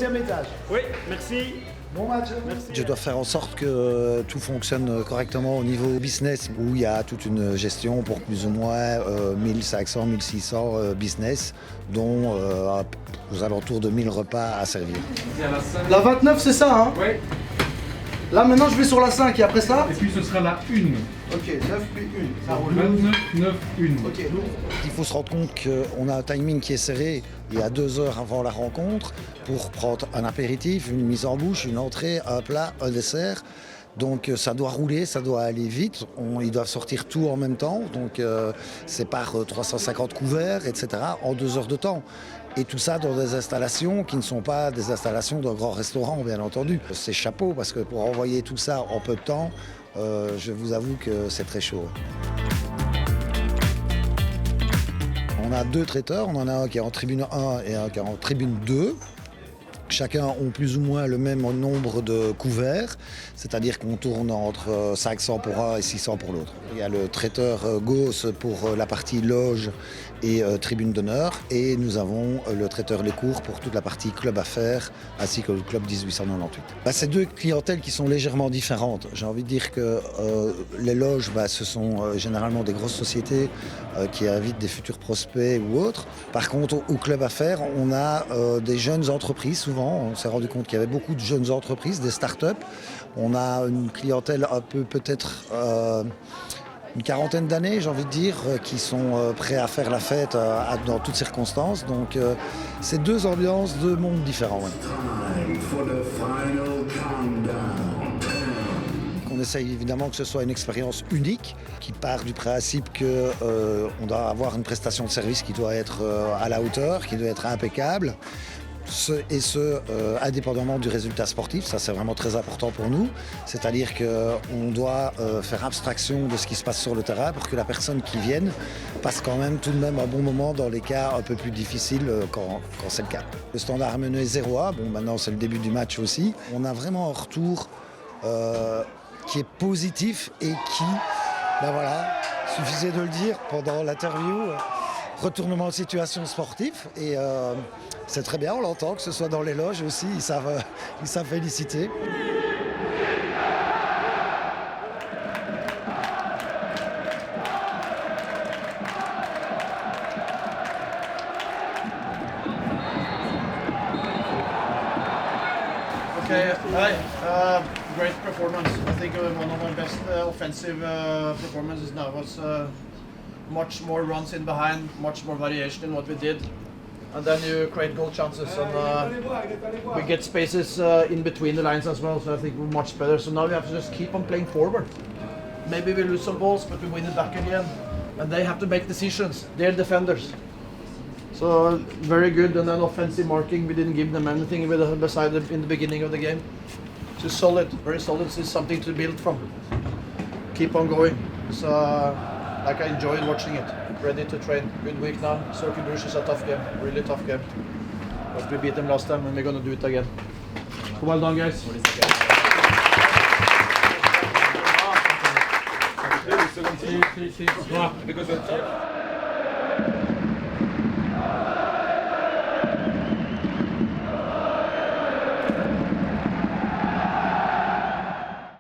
deuxième étage. Oui, merci. Bon match. Merci. Je dois faire en sorte que tout fonctionne correctement au niveau business, où il y a toute une gestion pour plus ou moins 1500, 1600 business, dont aux alentours de 1000 repas à servir. La 29, c'est ça, hein? Oui. Là, maintenant, je vais sur la 5 et après ça? Et puis ce sera la 1. Ok, 9 puis 1. Ça roule. 29, 9, 1. Ok, lourd. Il faut se rendre compte qu'on a un timing qui est serré. Il y a 2 heures avant la rencontre pour prendre un apéritif, une mise en bouche, une entrée, un plat, un dessert. Donc ça doit rouler, ça doit aller vite. Ils doivent sortir tout en même temps. Donc c'est par 350 couverts, etc. en 2 heures de temps. Et tout ça dans des installations qui ne sont pas des installations d'un grand restaurant, bien entendu. C'est chapeau, parce que pour envoyer tout ça en peu de temps, je vous avoue que c'est très chaud. On a 2 traiteurs, on en a un qui est en tribune 1 et un qui est en tribune 2. Chacun ont plus ou moins le même nombre de couverts, c'est-à-dire qu'on tourne entre 500 pour un et 600 pour l'autre. Il y a le traiteur Gauss pour la partie loge et tribune d'honneur, et nous avons le traiteur Lécourt pour toute la partie club affaires, ainsi que le club 1898. C'est 2 clientèles qui sont légèrement différentes. J'ai envie de dire que les loges, ce sont généralement des grosses sociétés qui invitent des futurs prospects ou autres. Par contre, au club affaires, on a des jeunes entreprises souvent. On s'est rendu compte qu'il y avait beaucoup de jeunes entreprises, des start-up. On a une clientèle un peu peut-être une quarantaine d'années, j'ai envie de dire, qui sont prêts à faire la fête dans toutes circonstances. Donc c'est 2 ambiances, 2 mondes différents. Ouais. On essaye évidemment que ce soit une expérience unique qui part du principe qu'on doit avoir une prestation de service qui doit être à la hauteur, qui doit être impeccable. Indépendamment du résultat sportif, ça c'est vraiment très important pour nous. C'est-à-dire qu'on doit faire abstraction de ce qui se passe sur le terrain pour que la personne qui vienne passe quand même tout de même un bon moment dans les cas un peu plus difficiles quand c'est le cas. Le standard a mené 0-1, maintenant c'est le début du match aussi. On a vraiment un retour qui est positif et qui, suffisait de le dire pendant l'interview, retournement de situation sportif et c'est très bien, on l'entend, que ce soit dans les loges aussi, ils savent féliciter. Okay, hi. Great performance. I think one of our best offensive performances now was much more runs in behind, much more variation in what we did. And then you create goal chances and we get spaces in between the lines as well, so I think we're much better. So now we have to just keep on playing forward. Maybe we lose some balls, but we win it back again. And they have to make decisions. They're defenders. So very good, and then offensive marking, we didn't give them anything beside in the beginning of the game. So solid, very solid. This is something to build from. Keep on going. So I enjoyed watching it. Ready to train. Good week now. Circle Bruges is a tough game, really tough game. But we beat them last time and we're gonna do it again. So well done, guys. Because